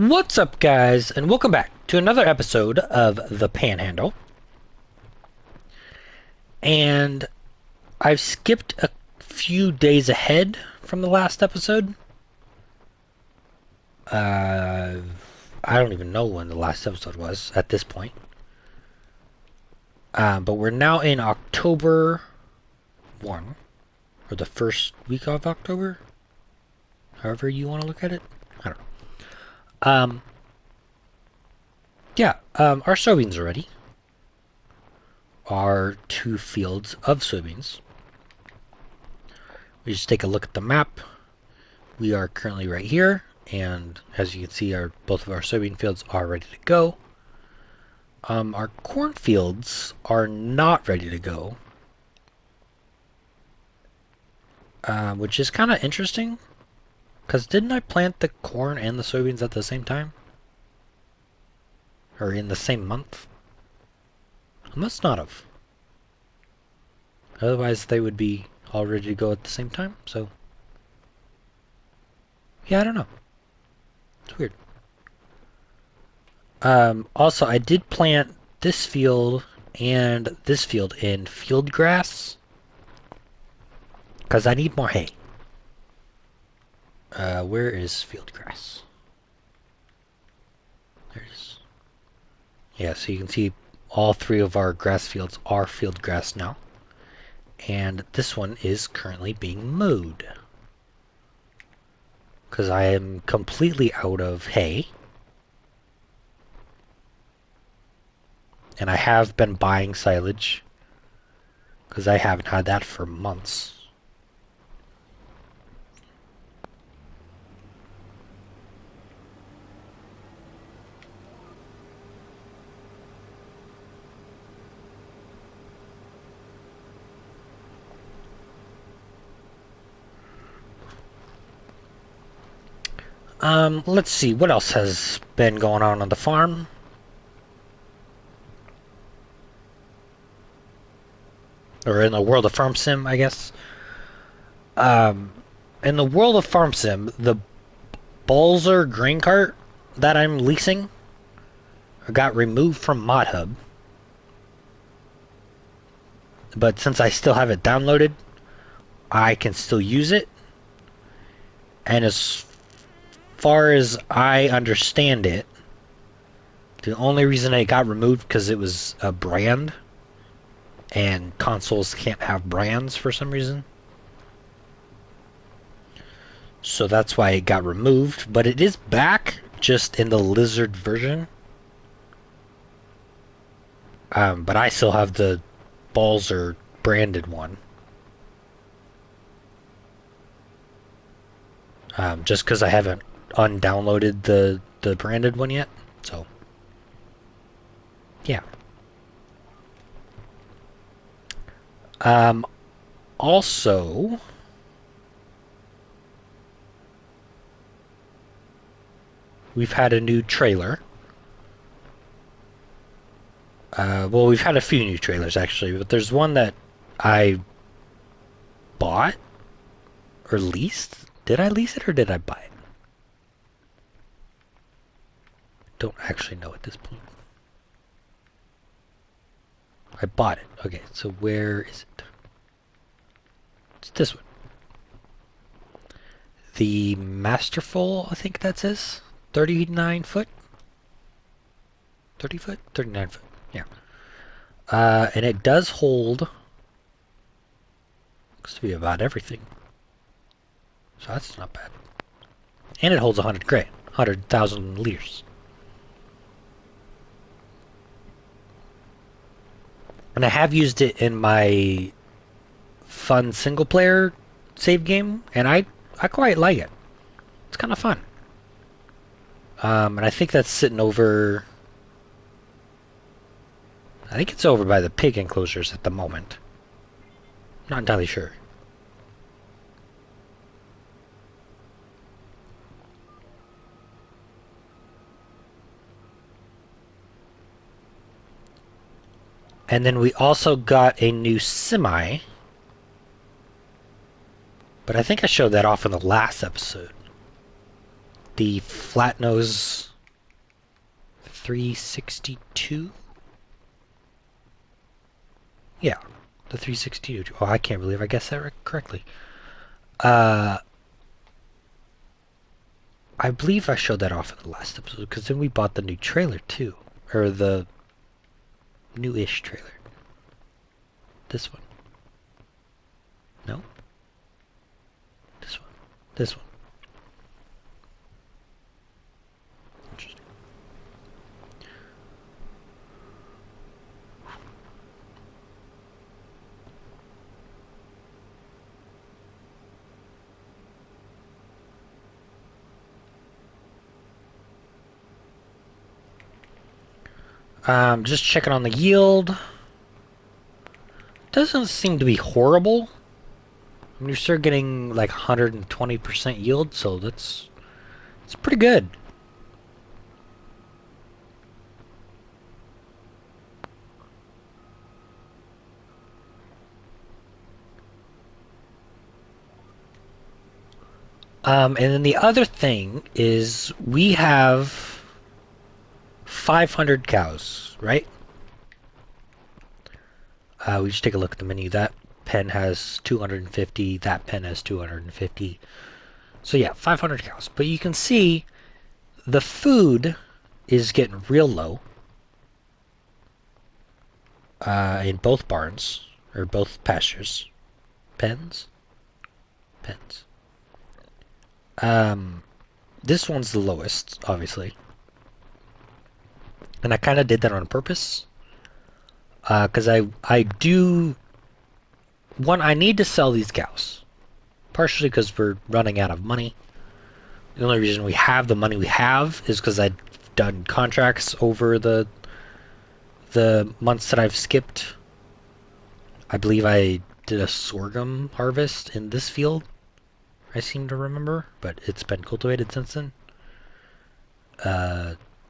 What's up, guys, and welcome back to another episode of the Panhandle. And I've skipped a few days ahead from the last episode. I don't even know when the last episode was at this point. But we're now in October 1, or the first week of October. However you want to look at it. I don't know. Our soybeans are ready. Our 2 fields of soybeans. We just take a look at the map. We are currently right here, and as you can see, both of our soybean fields are ready to go. Our corn fields are not ready to go, which is kind of interesting, because didn't I plant the corn and the soybeans at the same time? Or in the same month? I must not have. Otherwise, they would be all ready to go at the same time, so... yeah, I don't know. It's weird. Also, I did plant this field and this field in field grass because I need more hay. Where is field grass? There it is. Yeah, so you can see all 3 of our grass fields are field grass now. And this one is currently being mowed because I am completely out of hay. And I have been buying silage because I haven't had that for months. Let's see, what else has been going on the farm? Or in the world of Farm Sim, I guess. In the world of Farm Sim, the Balzer grain cart that I'm leasing got removed from Mod Hub. But since I still have it downloaded, I can still use it. And as far as I understand it, the only reason it got removed because it was a brand, and consoles can't have brands for some reason. So that's why it got removed, but it is back, just in the lizard version. But I still have the Balzer branded one. Just because I haven't undownloaded the branded one yet. So, yeah. Also, we've had a new trailer. Well, we've had a few new trailers, actually, but there's one that I bought or leased. Did I lease it or did I buy it? Don't actually know at this point. I bought it. Okay, so where is it? It's this one. The Masterful, I think that says. 39 foot? 30 foot? 39 foot. Yeah. And it does hold, looks to be about everything. So that's not bad. And it holds 100,000 liters. And I have used it in my fun single player save game, and I quite like it. It's kind of fun. And I think that's sitting over, I think it's over by the pig enclosures at the moment. Not entirely sure. And then we also got a new semi. But I think I showed that off in the last episode. The flat nose 362. Yeah, the 362. Oh, I can't believe I guessed that correctly. I believe I showed that off in the last episode, because then we bought the new trailer too. Or the new-ish trailer. This one. No? This one. This one. Interesting. Just checking on the yield. Doesn't seem to be horrible. I mean, you're still getting like 120% yield, so it's pretty good. And then the other thing is we have 500 cows, right? We just take a look at the menu. That pen has 250. That pen has 250. So yeah, 500 cows. But you can see the food is getting real low in both barns, or both pastures. Pens? Pens. This one's the lowest, obviously. And I kind of did that on purpose. Because I do... One, I need to sell these cows. Partially because we're running out of money. The only reason we have the money we have is because I've done contracts over the months that I've skipped. I believe I did a sorghum harvest in this field, I seem to remember, but it's been cultivated since then.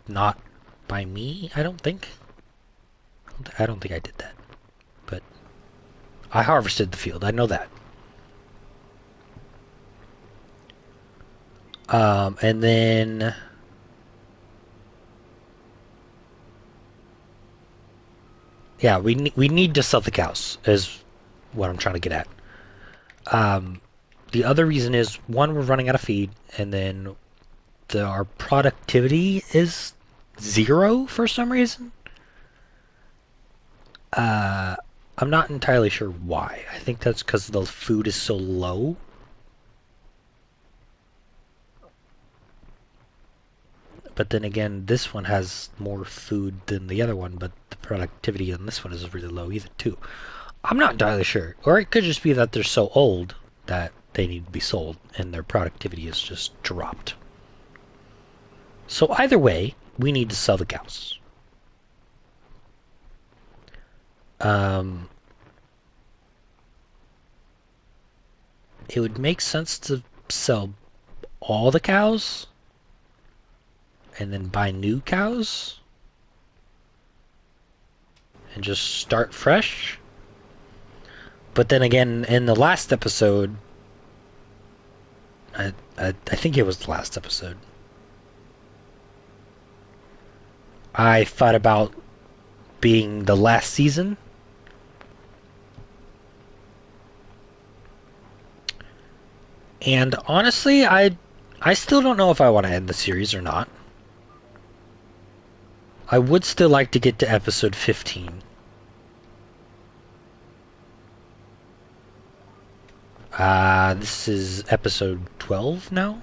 Not by me, I don't think. I don't think I did that, but I harvested the field, I know that. And then... Yeah, we need to sell the cows, is what I'm trying to get at. The other reason is, one, we're running out of feed, and then our productivity is 0 for some reason. I'm not entirely sure why. I think that's because the food is so low. But then again, this one has more food than the other one, but the productivity on this one is really low either too. I'm not entirely sure. Or it could just be that they're so old that they need to be sold and their productivity is just dropped. So either way, we need to sell the cows. It would make sense to sell all the cows and then buy new cows and just start fresh. But then again, in the last episode, I think it was the last episode, I thought about being the last season. And honestly, I still don't know if I want to end the series or not. I would still like to get to episode 15. This is episode 12 now?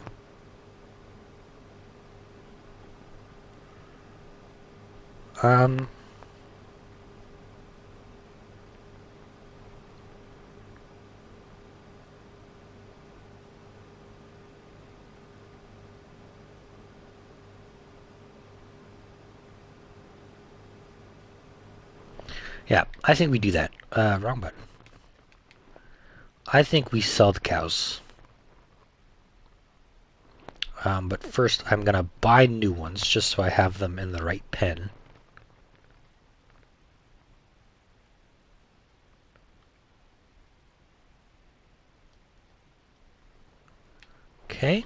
Yeah, I think we do that. Wrong button. I think we sell the cows. But first I'm gonna buy new ones just so I have them in the right pen. Okay.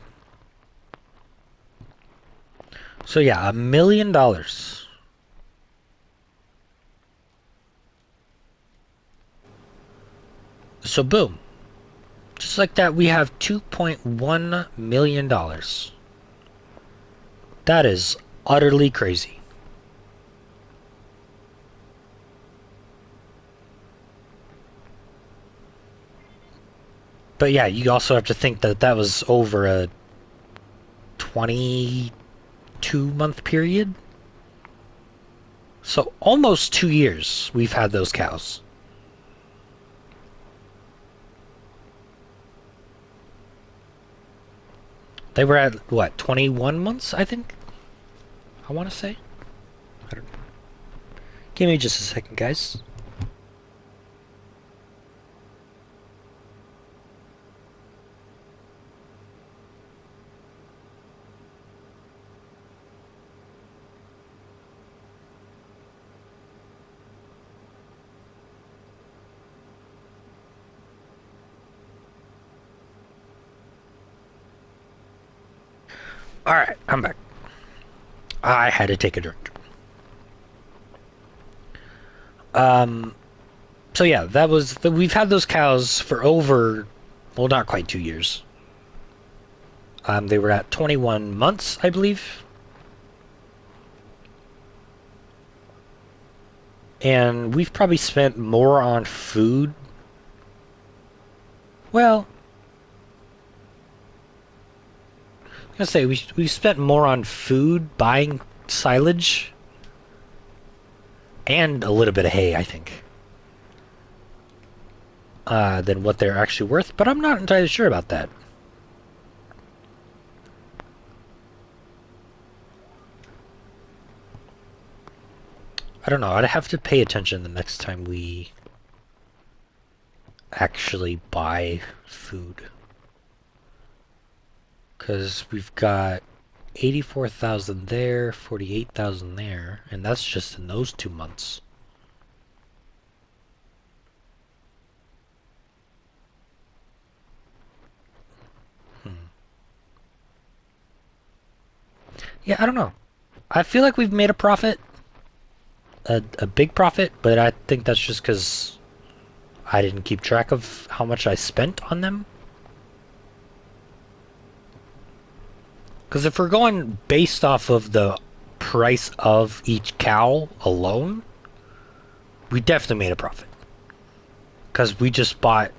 So yeah, $1 million. So boom. Just like that, we have $2.1 million. That is utterly crazy. But yeah, you also have to think that that was over a 22-month period. So almost 2 years we've had those cows. They were at, what, 21 months, I think? I want to say. I don't know. Give me just a second, guys. Alright, I'm back. I had to take a drink. Um, so yeah, we've had those cows for over, well, not quite 2 years. They were at 21 months, I believe. And we've probably spent more on food. Well, I'm gonna say we spent more on food, buying silage, and a little bit of hay, I think, than what they're actually worth. But I'm not entirely sure about that. I don't know. I'd have to pay attention the next time we actually buy food. Because we've got 84,000 there, 48,000 there, and that's just in those 2 months. Hmm. Yeah, I don't know. I feel like we've made a profit, a big profit, but I think that's just because I didn't keep track of how much I spent on them. Because if we're going based off of the price of each cow alone, we definitely made a profit. Because we just bought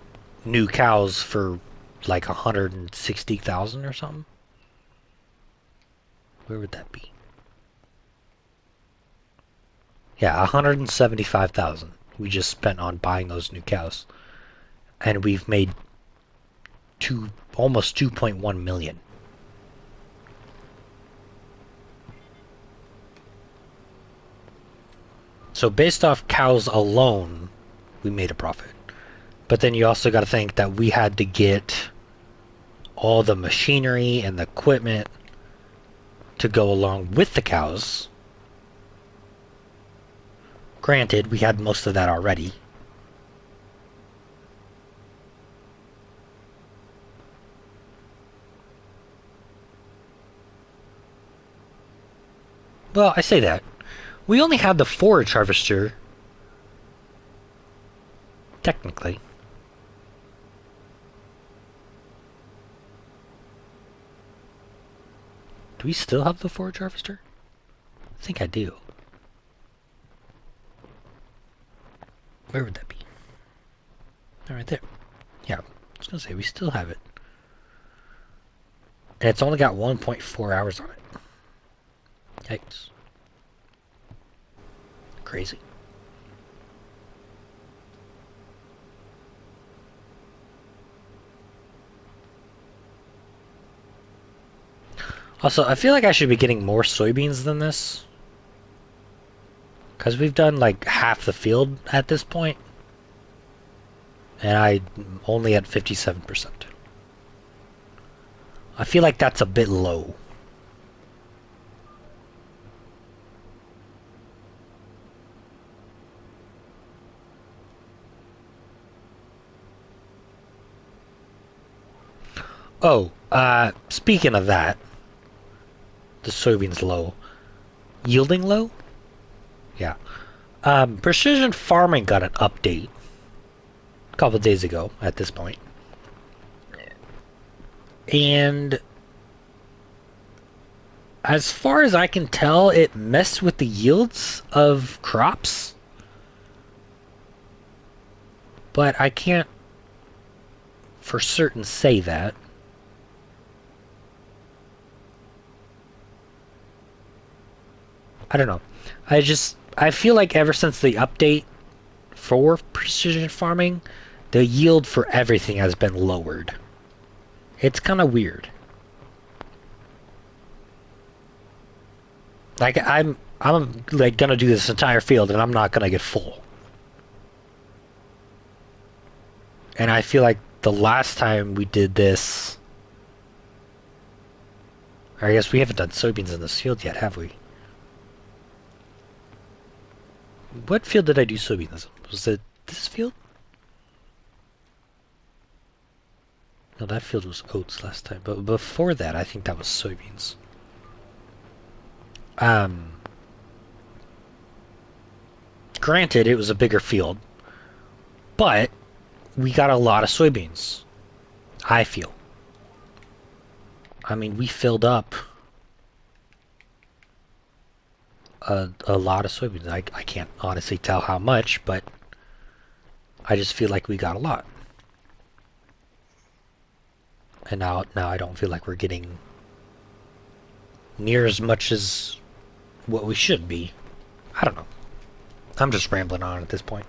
new cows for like 160,000 or something. Where would that be? Yeah, 175,000 we just spent on buying those new cows. And we've made almost 2.1 million. So based off cows alone, we made a profit. But then you also got to think that we had to get all the machinery and the equipment to go along with the cows. Granted, we had most of that already. Well, I say that. We only had the forage harvester, technically. Do we still have the forage harvester? I think I do. Where would that be? Oh, right there. Yeah, I was going to say, we still have it. And it's only got 1.4 hours on it. Yikes. Crazy. Also, I feel like I should be getting more soybeans than this. Because we've done like half the field at this point. And I'm only at 57%. I feel like that's a bit low. Oh, speaking of that, the soybeans low. Yielding low? Yeah. Precision Farming got an update a couple days ago at this point. And as far as I can tell, it messed with the yields of crops. But I can't for certain say that. I don't know. I feel like ever since the update for precision farming, the yield for everything has been lowered. It's kind of weird. Like I'm like gonna do this entire field and I'm not gonna get full. And I feel like the last time we did this, or I guess we haven't done soybeans in this field yet, have we? What field did I do soybeans? Was it this field? No, that field was oats last time. But before that, I think that was soybeans. Granted, it was a bigger field, but we got a lot of soybeans. I feel. I mean, we filled up a lot of soybeans. I can't honestly tell how much, but I just feel like we got a lot. And now I don't feel like we're getting near as much as what we should be. I don't know. I'm just rambling on at this point.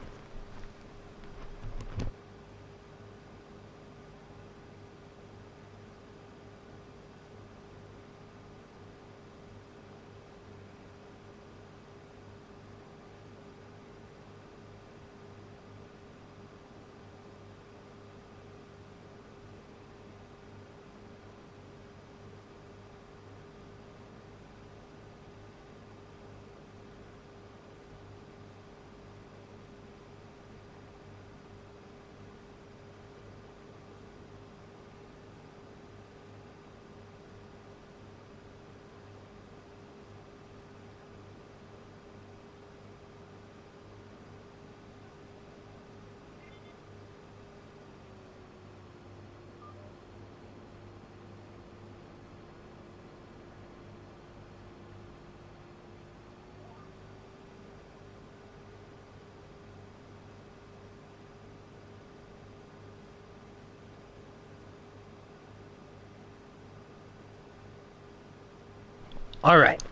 All right.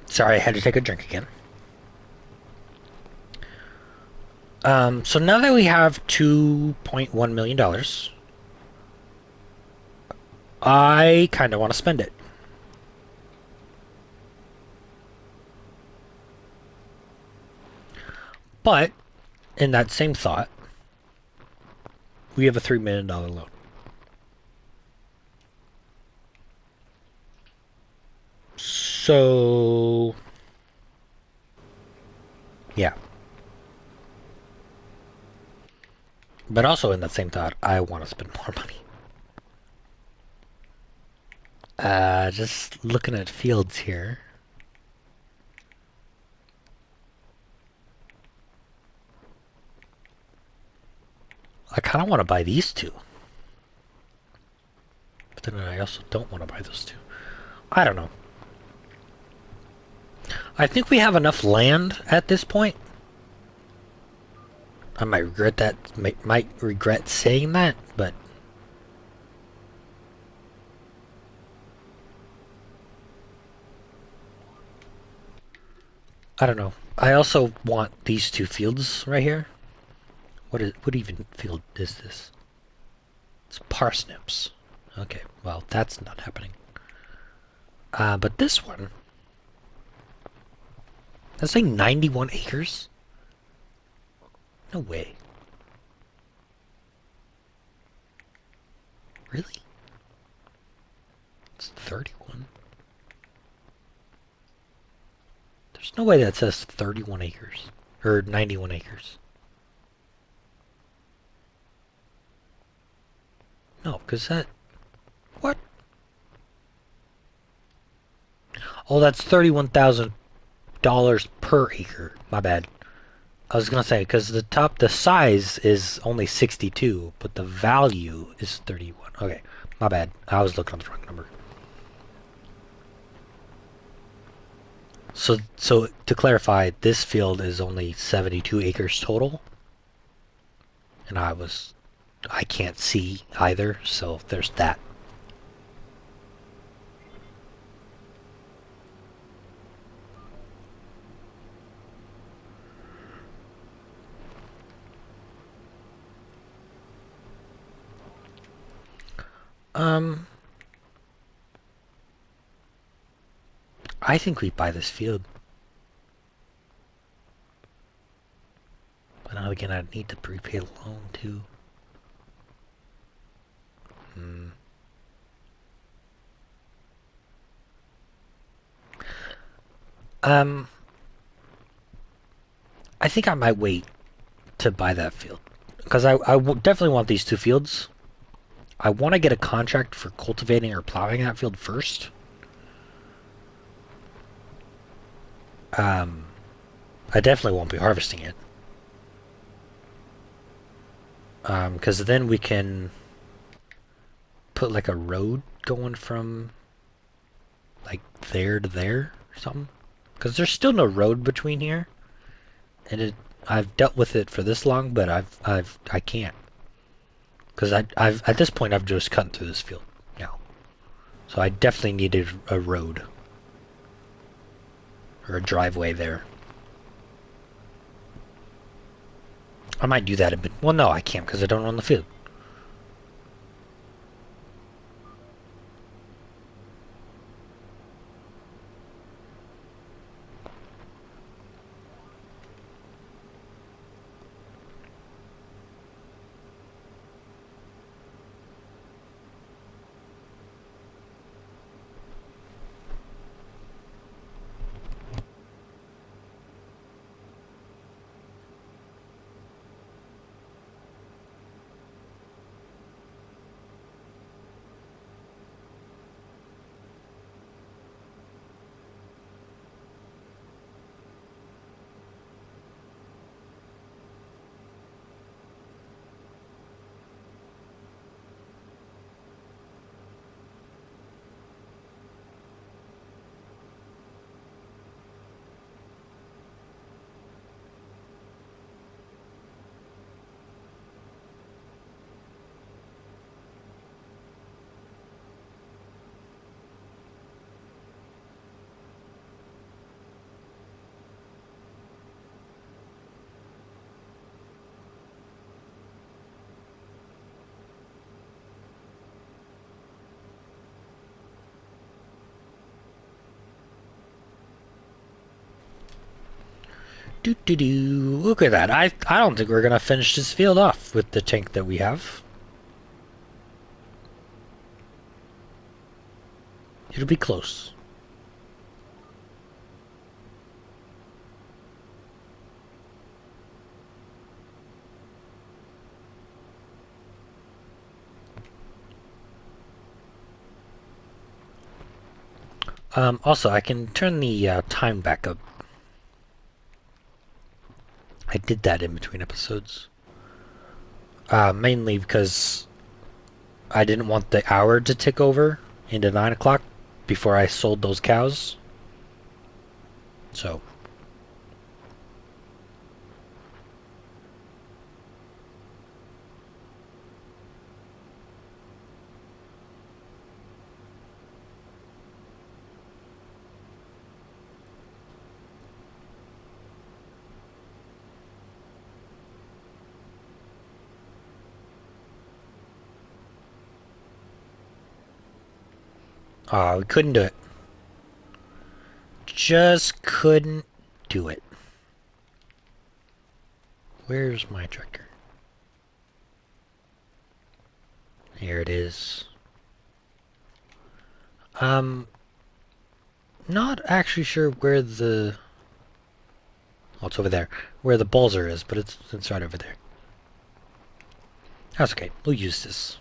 Sorry, I had to take a drink again. So now that we have $2.1 million, I kind of want to spend it. But, in that same thought, we have a $3 million loan. So, yeah. But also in that same thought, I want to spend more money. Just looking at fields here. I kind of want to buy these two. But then I also don't want to buy those two. I don't know. I think we have enough land at this point. I might regret that. Might regret saying that, but I don't know. I also want these two fields right here. What even field is this? It's parsnips. Okay, well that's not happening. But this one, that's like 91 acres. No way. Really? It's 31. There's no way that says 31 acres. Or 91 acres. No, because that... What? Oh, that's $31,000 per acre. My bad. I was gonna say because the size is only 62, but the value is 31. Okay, my bad. I was looking at the wrong number. So to clarify, this field is only 72 acres total, and I can't see either, so there's that. Um, I think we buy this field. But now again, I need to prepay the loan too. Hmm. Um, I think I might wait to buy that field because definitely want these two fields. I want to get a contract for cultivating or plowing that field first. Um, I definitely won't be harvesting it. Because then we can put like a road going from like there to there or something. Because there's still no road between here, and I've dealt with it for this long, but I can't. Because I've at this point I've just cut through this field now, so I definitely needed a road or a driveway there. I might do that a bit. Well, no, I can't because I don't own the field. Do do do. Look at that. I don't think we're gonna finish this field off with the tank that we have. It'll be close. Also, I can turn the time back up. I did that in between episodes. Mainly because I didn't want the hour to tick over into 9 o'clock before I sold those cows. So, we couldn't do it. Just couldn't do it. Where's my tractor? Here it is. Not actually sure where the... Oh, it's over there. Where the Balzer is, but it's right over there. That's okay. We'll use this.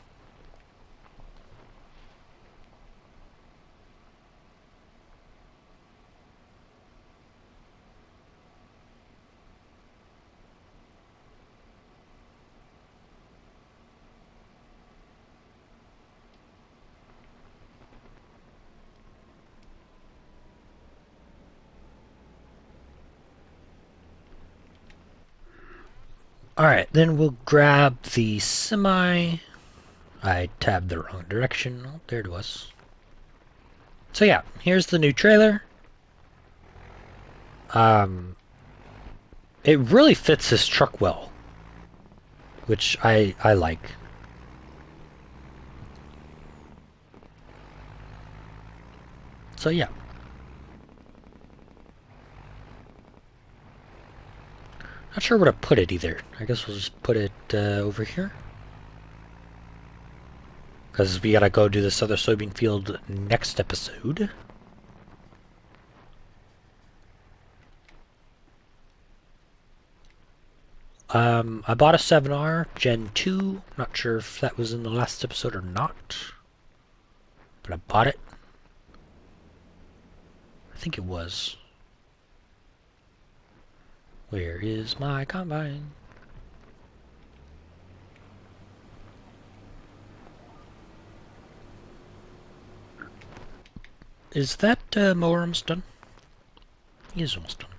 Alright, then we'll grab the semi. I tabbed the wrong direction. Oh, there it was. So yeah, here's the new trailer. It really fits this truck well, which I like. So yeah. Not sure where to put it either. I guess we'll just put it over here. Because we gotta go do this other soybean field next episode. I bought a 7R Gen 2. Not sure if that was in the last episode or not. But I bought it. I think it was. Where is my combine? Is that mower almost done? He is almost done.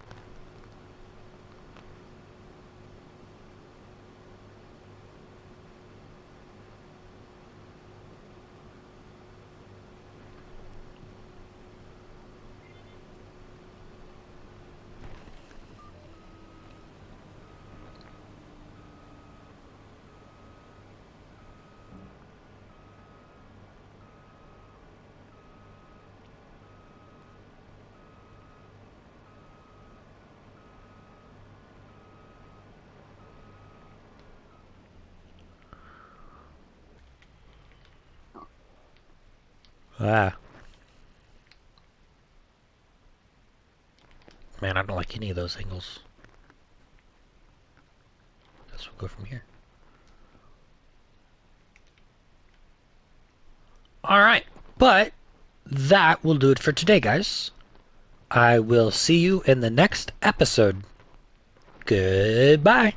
Ah. Man, I don't like any of those angles. Guess we'll go from here. Alright, but that will do it for today, guys. I will see you in the next episode. Goodbye.